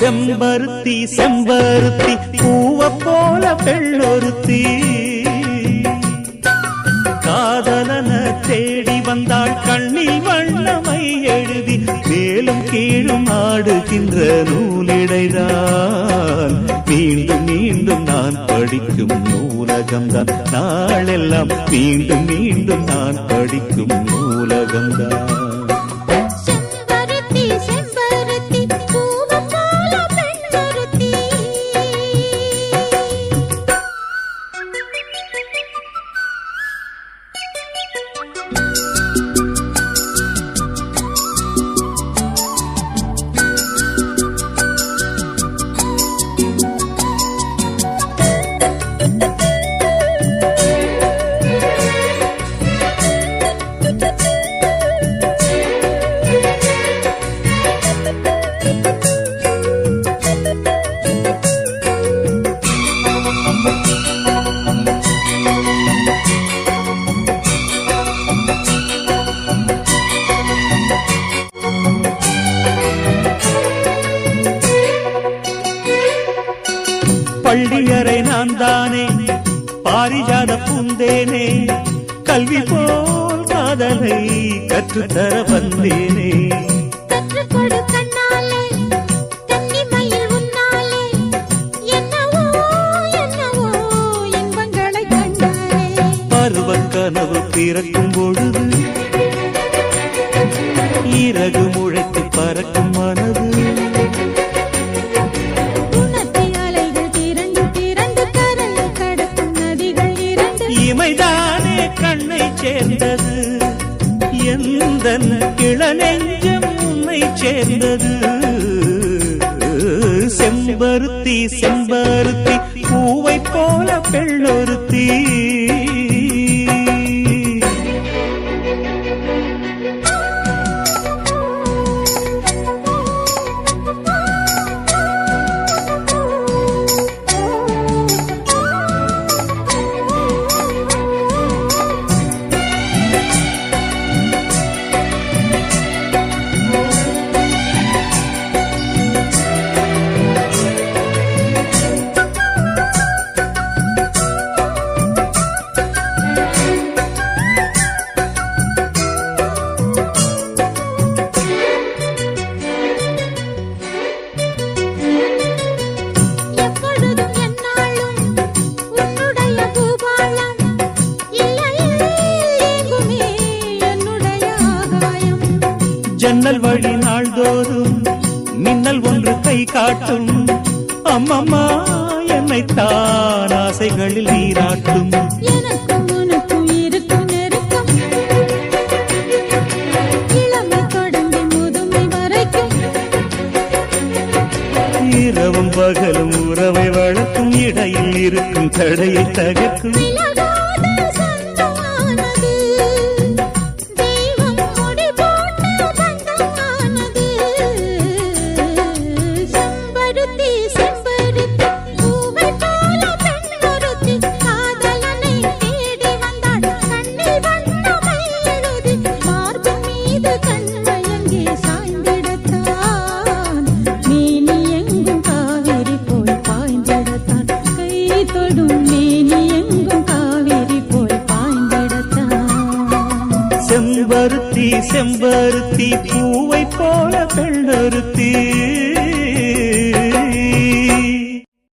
செம்பருத்தி செம்பருத்தி பூவ போல பெண்ணொருத்தி காதலன தேடி வந்தாள் கண்ணில் வண்ணமை எழுதி மேலும் கீழும் ஆடுகின்ற நூலிடைதான் மீண்டும் மீண்டும் நான் படிக்கும் நூலகம்தான் நாளெல்லாம் மீண்டும் மீண்டும் நான் படிக்கும் நூலகம்தான் பள்ளியறை நான் தானே பாரிஜாத பூந்தேனே கல்வி போல் காதலை கற்றுத்தர வந்தேனே பருவ கனவு பிறக்கும் பொழுது இறகு முழைத்து பறக்கும் மனது இமைதானே கண்ணை சேர்ந்தது எந்த இளநெஞ்சம் உன்னை சேர்ந்தது செம்பருத்தி செம்பருத்தி பூவை போல பெண்ணொருத்தி ஜன்னல் வழி நாள்தோறும் மின்னல் ஒன்று கை காட்டும் அம்மம்மா என்னைத்தான் ஆசைகளில் நீராட்டும் இரவும் பகலும் உறவை வளர்க்கும் இடையில் இருக்கும் தடையை தகர்க்கும் செம்பருத்தி செம்பருத்தி பூவை போல பெண்ணொருத்தி